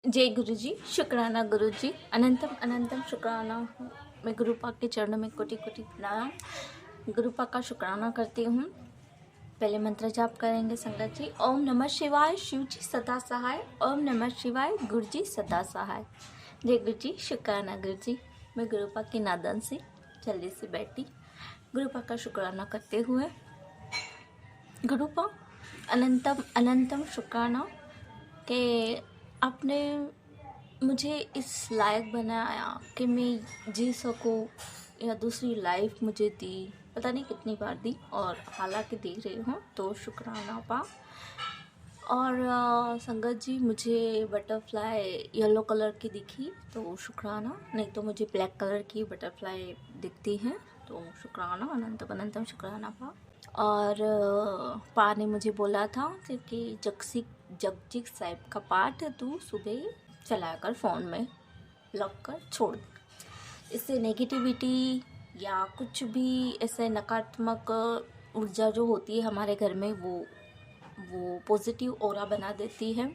जय गुरु जी, शुक्राना गुरु जी, अनंतम अनंतम शुक्राना। मैं गुरु पाक के चरणों में कोटि कोटि प्रणाम। गुरु पाक का शुक्राना करती हूँ। पहले मंत्र जाप करेंगे संगत जी। ओम नमः शिवाय, शिव जी सदा सहाय। ओम नमः शिवाय, गुरु जी सदा सहाय। जय गुरु जी, शुक्राना गुरु जी। मैं गुरु पाक की नादन से जल्दी से बैठी गुरु पाक का शुक्राना करते हुए गुरु पाक अनंतम अनंतम शुक्राना के आपने मुझे इस लायक बनाया कि मैं जी सकूं, या दूसरी लाइफ मुझे दी, पता नहीं कितनी बार दी और हालांकि दे रही हूँ, तो शुक्राना पा। और संगत जी, मुझे बटरफ्लाई येलो कलर की दिखी तो शुक्राना, नहीं तो मुझे ब्लैक कलर की बटरफ्लाई दिखती है, तो शुक्राना अनंतम अनंतम शुक्राना पा। और पा ने मुझे बोला था कि जगजीत साहिब का पाठ तू सुबह चलाया कर, फ़ोन में लग कर छोड़ दे। इससे नेगेटिविटी या कुछ भी ऐसे नकारात्मक ऊर्जा जो होती है हमारे घर में, वो पॉजिटिव ऑरा बना देती है।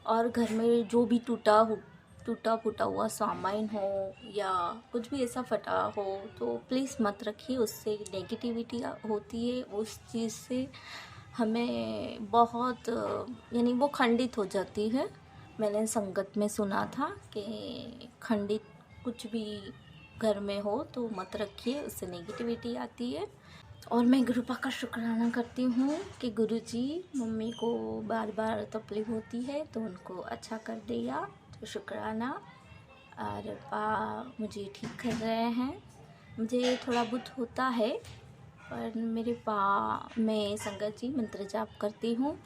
और घर में जो भी टूटा फूटा हुआ सामान हो या कुछ भी ऐसा फटा हो तो प्लीज़ मत रखिए, उससे नेगेटिविटी होती है। उस चीज़ से हमें बहुत यानी वो खंडित हो जाती है। मैंने संगत में सुना था कि खंडित कुछ भी घर में हो तो मत रखिए, उससे नेगेटिविटी आती है। और मैं गुरु पाक का शुक्राना करती हूँ कि गुरु जी मम्मी को बार बार तकलीफ होती है तो उनको अच्छा कर दिया, तो शुक्राना। और पा मुझे ठीक कर रहे हैं। मुझे थोड़ा बहुत होता है, पर मेरे पा मैं संगत जी मंत्र जाप करती हूँ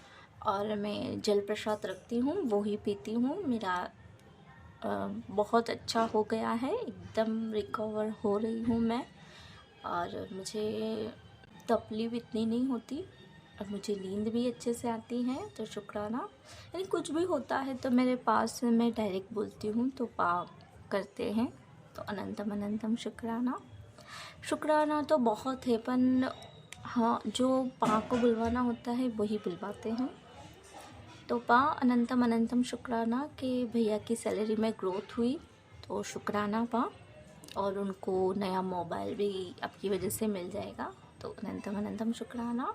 और मैं जल प्रसाद रखती हूँ, वो ही पीती हूँ। मेरा बहुत अच्छा हो गया है, एकदम रिकवर हो रही हूँ मैं। और मुझे तकलीफ इतनी नहीं होती और मुझे नींद भी अच्छे से आती है, तो शुक्राना। यानी कुछ भी होता है तो मेरे पास मैं डायरेक्ट बोलती हूँ तो पा करते हैं, तो अनंतम अनंतम शुक्राना। शुक्राना तो बहुत है, पर हाँ, जो पा को बुलवाना होता है वही बुलवाते हैं। तो पा अनंतम अनंतम शुक्राना कि भैया की सैलरी में ग्रोथ हुई, तो शुक्राना पा। और उनको नया मोबाइल भी आपकी वजह से मिल जाएगा, तो अनंतम अनंतम शुक्राना।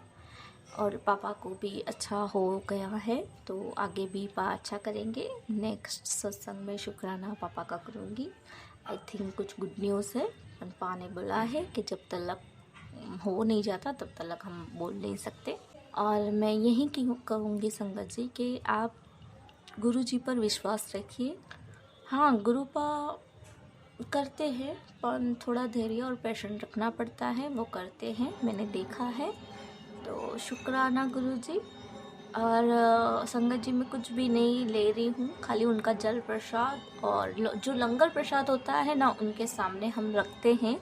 और पापा को भी अच्छा हो गया है, तो आगे भी पा अच्छा करेंगे। नेक्स्ट सत्संग में शुक्राना पापा का करूँगी। आई थिंक कुछ गुड न्यूज़ है। पा ने बोला है कि जब तक हो नहीं जाता तब तक हम बोल नहीं सकते। और मैं यही कहूँगी संगत जी कि आप गुरु जी पर विश्वास रखिए। हाँ, गुरु पा करते हैं, पर थोड़ा धैर्य और पैशन रखना पड़ता है, वो करते हैं, मैंने देखा है। तो शुक्राना गुरु जी। और संगत जी में कुछ भी नहीं ले रही हूँ, खाली उनका जल प्रसाद और जो लंगर प्रसाद होता है ना, उनके सामने हम रखते हैं,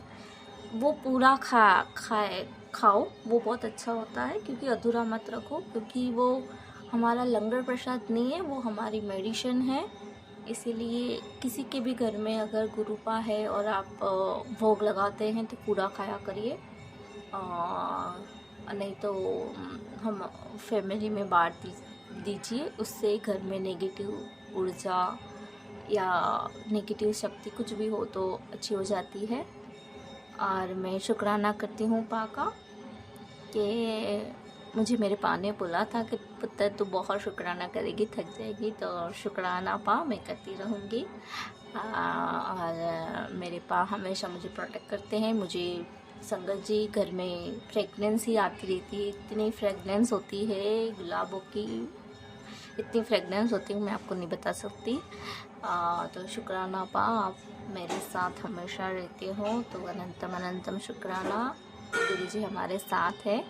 वो पूरा खाओ, वो बहुत अच्छा होता है। क्योंकि अधूरा मत रखो, क्योंकि वो हमारा लंगर प्रसाद नहीं है, वो हमारी मेडिसिन है। इसीलिए किसी के भी घर में अगर गुरुपा है और आप भोग लगाते हैं तो पूरा खाया करिए, नहीं तो हम फैमिली में बांट दीजिए। उससे घर में नेगेटिव ऊर्जा या नेगेटिव शक्ति कुछ भी हो तो अच्छी हो जाती है। और मैं शुक्राना करती हूँ पा का कि मुझे मेरे पा ने बोला था कि पुत्र तू बहुत शुक्राना करेगी, थक जाएगी, तो शुक्राना पा मैं करती रहूँगी। और मेरे पा हमेशा मुझे प्रोटेक्ट करते हैं। मुझे संगत जी घर में फ्रेगनेंस ही आती रहती है, इतनी फ्रेगनेंस होती है गुलाबों की, इतनी फ्रेगनेंस होती है मैं आपको नहीं बता सकती। तो शुक्राना पा, आप मेरे साथ हमेशा रहते हो, तो अनंतम अनंतम शुक्राना। गुरुजी हमारे साथ है,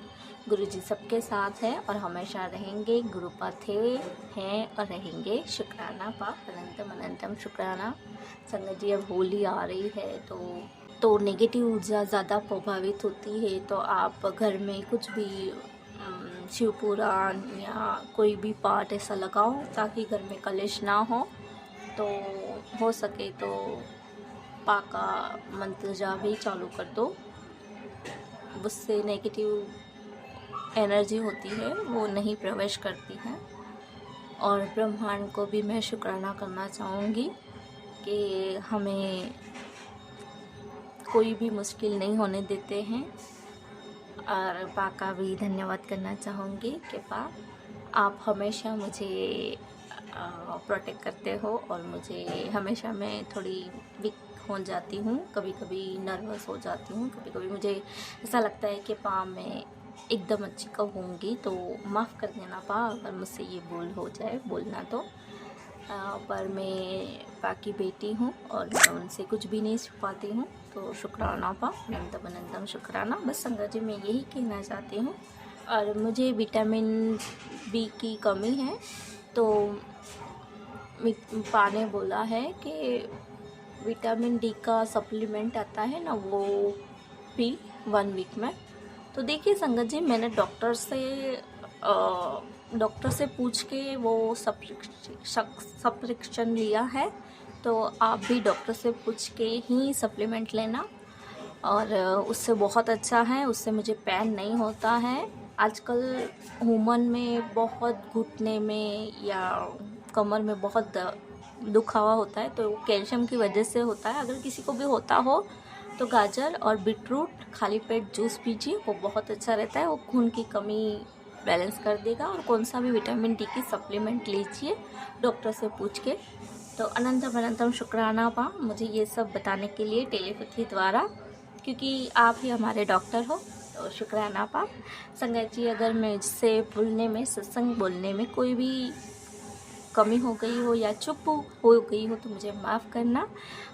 गुरुजी सबके साथ है और हमेशा रहेंगे। गुरुपा थे, हैं और रहेंगे। शुक्राना पा, अनंतम अनंतम शुक्राना। संगत जी अब होली आ रही है तो नेगेटिव ऊर्जा ज़्यादा प्रभावित होती है, तो आप घर में कुछ भी शिव पुराण या कोई भी पाठ ऐसा लगाओ ताकि घर में कलेश ना हो सके तो पा का मंत्र जाप भी चालू कर दो। उससे नेगेटिव एनर्जी होती है वो नहीं प्रवेश करती है। और ब्रह्मांड को भी मैं शुक्राना करना चाहूँगी कि हमें कोई भी मुश्किल नहीं होने देते हैं। और पा का भी धन्यवाद करना चाहूँगी कि पा, आप हमेशा मुझे प्रोटेक्ट करते हो और मुझे हमेशा मैं थोड़ी वीक हो जाती हूँ, कभी कभी नर्वस हो जाती हूँ, कभी कभी मुझे ऐसा लगता है कि पा मैं एकदम अच्छी कहूँगी, तो माफ़ कर देना पा अगर मुझसे ये भूल हो जाए बोलना तो। पर मैं पा की बेटी हूँ और मैं उनसे कुछ भी नहीं छुपाती हूँ, तो शुक्राना पा, अनंतम अनंतम शुक्राना। बस संगत जी मैं यही कहना चाहती हूँ। और मुझे विटामिन बी की कमी है, तो पा ने बोला है कि विटामिन डी का सप्लीमेंट आता है ना, वो पी 1 वीक में। तो देखिए संगत जी, मैंने डॉक्टर से पूछ के वो सब्सक्रिप्शन लिया है, तो आप भी डॉक्टर से पूछ के ही सप्लीमेंट लेना। और उससे बहुत अच्छा है, उससे मुझे पेन नहीं होता है। आजकल वुमन में बहुत घुटने में या कमर में बहुत दुखावा होता है, तो कैल्शियम की वजह से होता है। अगर किसी को भी होता हो तो गाजर और बीटरूट खाली पेट जूस पीजिए, वो बहुत अच्छा रहता है, वो खून की कमी बैलेंस कर देगा। और कौन सा भी विटामिन डी की सप्लीमेंट लीजिए डॉक्टर से पूछ के। तो अनंतम अनंतम शुक्राना पा मुझे ये सब बताने के लिए टेलीपैथी द्वारा, क्योंकि आप ही हमारे डॉक्टर हो, तो शुक्राना पा। संगत जी, अगर मुझसे बोलने में, सत्संग बोलने में कोई भी कमी हो गई हो या चुप हो गई हो तो मुझे माफ़ करना।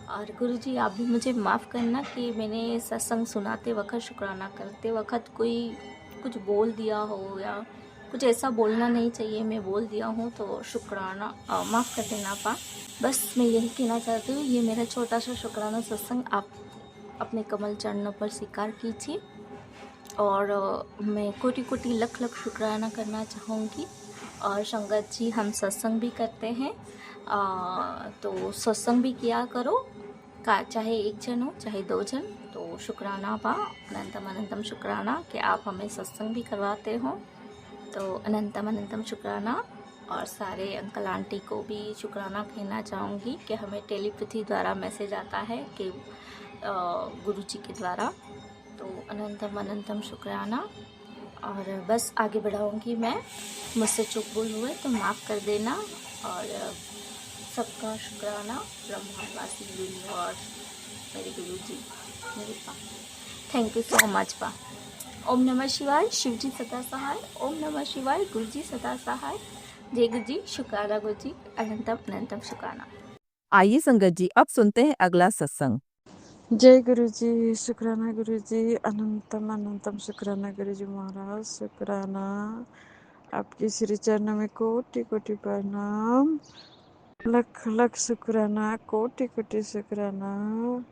और गुरु जी आप भी मुझे माफ़ करना कि मैंने सत्संग सुनाते वक्त, शुक्राना करते वक्त कोई कुछ बोल दिया हो या कुछ ऐसा बोलना नहीं चाहिए मैं बोल दिया हूँ, तो शुक्राना माफ़ कर देना पा। बस मैं यही कहना चाहती हूँ, ये मेरा छोटा सा शुक्राना सत्संग आप अपने कमल चरणों पर स्वीकार कीजिए। और मैं कोटि कोटि लख लख शुक्राना करना चाहूँगी। और संगत जी, हम सत्संग भी करते हैं, तो सत्संग भी किया करो, का चाहे एक जन हो चाहे 2 जन। तो शुक्राना पा, अनंतम अनंतम शुक्राना कि आप हमें सत्संग भी करवाते हो, तो अनंतम अनंतम शुक्राना। और सारे अंकल आंटी को भी शुक्राना कहना चाहूँगी कि हमें टेलीपैथी द्वारा मैसेज आता है कि गुरु जी के द्वारा, तो अनंतम अनंतम शुक्राना। और बस आगे बढ़ाऊँगी मैं, मुझसे चुप बोल हुए तो माफ़ कर देना। और सबका शुक्राना, ब्रह्मांडवासी यूनिवर्स, मेरे गुरु जी, मेरे पा, थैंक यू सो मच पा। ओम नमः शिवाय, शिव जी सदा सहाय। ओम नमः शिवाय, गुरु जी सदा सहाय। जय गुरु जी, शुक्राना गुरु जी, अनंतम अनंतम शुक्राना। आइए संगत जी, अब सुनते हैं अगला सत्संग। जय गुरु जी, शुक्राना गुरु जी, अनंतम अनंतम शुक्राना गुरु जी महाराज, शुक्राना। आपके श्री चरणों में कोटि कोटि प्रणाम, लख लख शुक्राना, कोटि कोटि शुक्राना।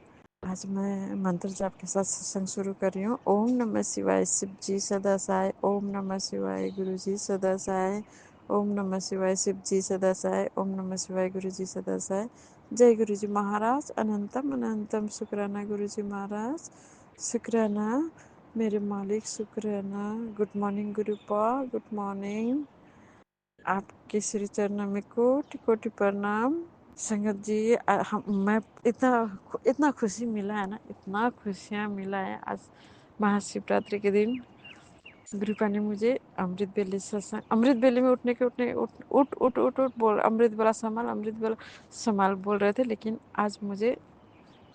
आज मैं मंत्र जाप के साथ सत्संग शुरू कर रही हूँ। ओम नमः शिवाय, शिव जी सदा सहाय। ओम नमः शिवाय, गुरु जी सदा सहाय। ओम नमः शिवाय, शिव जी सदा सहाय। ओम नमः शिवाय, गुरु जी सदा सहाय। जय गुरु जी महाराज, अनंतम अनंतम शुक्राना गुरु जी महाराज, शुक्राना मेरे मालिक, शुक्राना। गुड मॉर्निंग गुरु पा, गुड मॉर्निंग। आपके श्री चरणों में कोटि कोटि प्रणाम। संगत जी, मैं इतना खुशी मिला है ना, इतना खुशियाँ मिला है। आज महाशिवरात्रि के दिन गुरुपा ने मुझे अमृत बेले सत्संग, अमृत बेले में उठने के उठने उठ उठ उठ उठ उठ बोल, अमृत बेला संभाल, अमृत बेला संभाल बोल रहे थे, लेकिन आज मुझे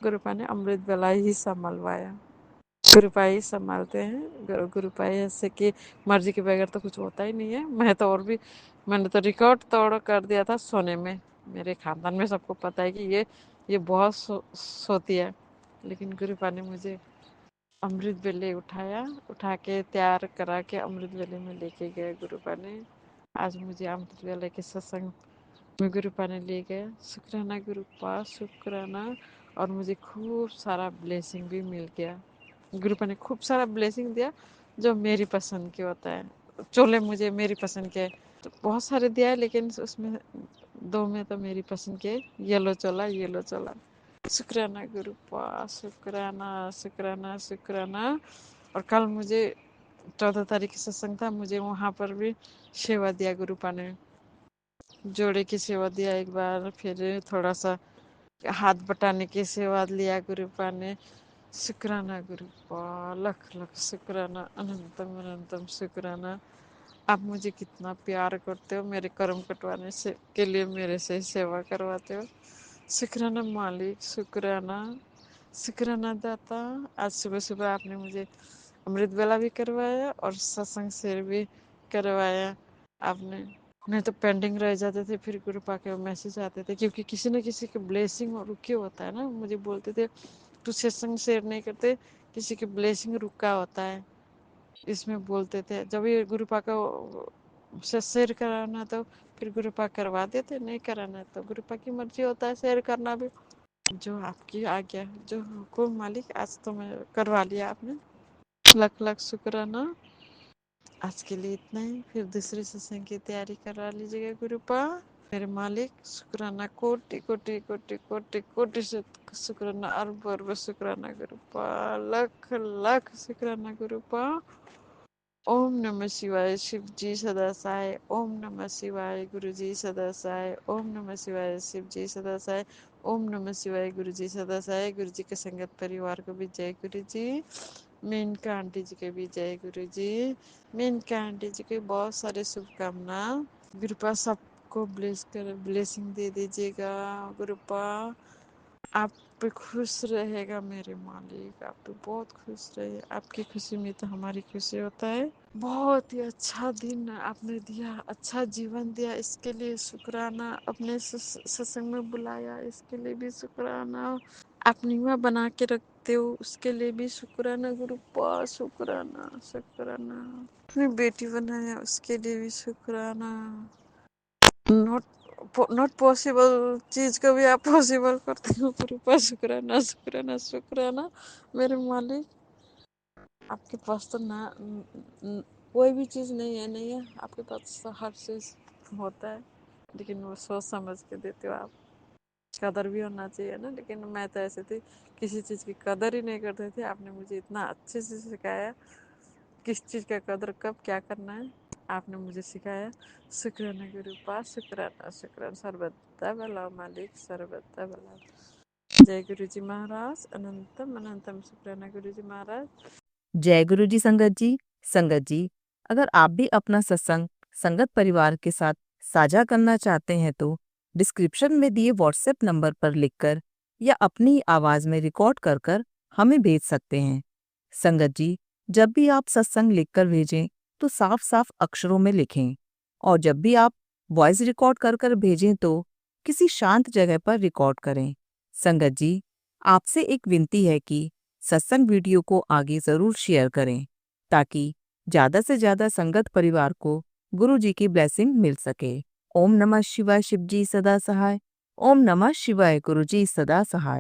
गुरुपा ने अमृत बेला ही संभलवाया। गुरुपा ही संभालते हैं, गुरुपा ऐसे की मर्जी के बगैर तो कुछ होता ही नहीं है। मैंने तो रिकॉर्ड तोड़ कर दिया था सोने में। मेरे खानदान में सबको पता है कि ये बहुत सोती है, लेकिन गुरुपा ने मुझे अमृत बेले उठा के तैयार करा के अमृत बेले में लेके गए गुरुपा ने। आज मुझे अमृत बेले के सत्संग में गुरुपा ने ले गया। शुक्राना गुरुपा, शुक्राना। और मुझे खूब सारा ब्लेसिंग भी मिल गया। गुरुपा ने खूब सारा ब्लेसिंग दिया जो मेरी पसंद के होता है। चोले मुझे मेरी पसंद के तो बहुत सारे दिया है, लेकिन उसमें 2 में तो मेरी पसंद के येलो चोला। शुक्राना गुरुपा, शुक्राना शुक्राना शुक्राना। और कल मुझे 14 तारीख की सत्संग था, मुझे वहाँ पर भी सेवा दिया गुरुपा ने। जोड़े की सेवा दिया एक बार, फिर थोड़ा सा हाथ बटाने की सेवा लिया गुरुपा ने। शुक्राना गुरुपा, लख लख शुक्राना, अनंतम अनंतम शुक्राना। आप मुझे कितना प्यार करते हो, मेरे कर्म कटवाने से के लिए मेरे से सेवा करवाते हो। शुक्राना मालिक, शुक्राना, शुक्राना दाता। आज सुबह सुबह आपने मुझे अमृत वेला भी करवाया और सत्संग शेर भी करवाया आपने। नहीं तो पेंडिंग रह जाते थे, फिर कृपा के मैसेज आते थे, क्योंकि किसी न किसी के ब्लेसिंग रुके होता है ना। मुझे बोलते थे तू सत्संग शेयर नहीं करते, किसी के ब्लेसिंग रुका होता है, इसमें बोलते थे। जब ये गुरुपा का से शेयर कराना तो फिर गुरुपा करवा देते, नहीं कराना तो गुरुपा की मर्जी होता है शेयर करना भी। जो आपकी आज्ञा, जो हुकुम मालिक, आज तो मैं करवा लिया आपने। लख लख शुक्राना। आज के लिए इतना ही, फिर दूसरे सत्संग की तैयारी करा लीजिएगा गुरुपा। मेरे मालिक, शुक्राना कोटि कोटि कोटि कोटि कोटि से शुक्राना, अरब अरब शुक्राना गुरुपा, लख लख शुक्राना गुरुपा। ओम नमः शिवाय, शिव जी सदा सहाय। ओम नमः शिवाय, गुरु जी सदा सहाय। ओम नमः शिवाय, शिव जी सदा सहाय। ओम नमः शिवाय, गुरु जी सदा सहाय। गुरु जी के संगत परिवार को भी जय गुरु जी। मेनका आंटी जी के भी जय गुरु जी। मेनका आंटी जी के बहुत सारे शुभकामना। गुरुपा सबको ब्लेसिंग दे दीजिएगा गुरुपा। आप पे खुश रहेगा मेरे मालिक, आप पे बहुत खुश रहे। आपकी खुशी में तो हमारी खुशी होता है। बहुत ही अच्छा दिन आपने दिया, अच्छा जीवन दिया, इसके लिए शुक्राना। अपने सत्संग में बुलाया, इसके लिए भी शुक्राना। आप नीवा बना के रखते हो, उसके लिए भी शुक्राना गुरुपा, शुक्राना शुक्राना। अपनी बेटी बनाया, उसके लिए भी शुक्राना। नॉट नॉट पॉसिबल चीज को भी आप पॉसिबल करते हो गुरुपा, शुक्राना शुक्राना शुक्राना मेरे मालिक। आपके पास तो ना कोई भी चीज़ नहीं है, आपके पास तो हर चीज़ होता है, लेकिन वो सोच समझ के देते हो आप। कदर भी होना चाहिए ना, लेकिन मैं तो ऐसे थी, किसी चीज़ की कदर ही नहीं करते थे। आपने मुझे इतना अच्छे से सिखाया किस चीज़ का कदर कब क्या करना है, आपने मुझे सिखाया। शुक्राना गुरुपा, शुक्राना शुक्राना। सर्वदा भला मालिक, सर्वदा भला। जय गुरु जी महाराज, अनंतम अनंतम शुक्राना गुरु जी महाराज। जय गुरु जी संगत जी। संगत जी, अगर आप भी अपना सत्संग संगत परिवार के साथ साझा करना चाहते हैं तो डिस्क्रिप्शन में दिए व्हाट्सएप नंबर पर लिखकर या अपनी आवाज में रिकॉर्ड कर कर हमें भेज सकते हैं। संगत जी, जब भी आप सत्संग लिखकर भेजें तो साफ साफ अक्षरों में लिखें, और जब भी आप वॉइस रिकॉर्ड कर कर भेजें तो किसी शांत जगह पर रिकॉर्ड करें। संगत जी, आपसे एक विनती है कि सत्संग वीडियो को आगे जरूर शेयर करें, ताकि ज्यादा से ज्यादा संगत परिवार को गुरु जी की ब्लेसिंग मिल सके। ओम नमः शिवाय, शिव जी सदा सहाय। ओम नमः शिवाय, गुरु जी सदा सहाय।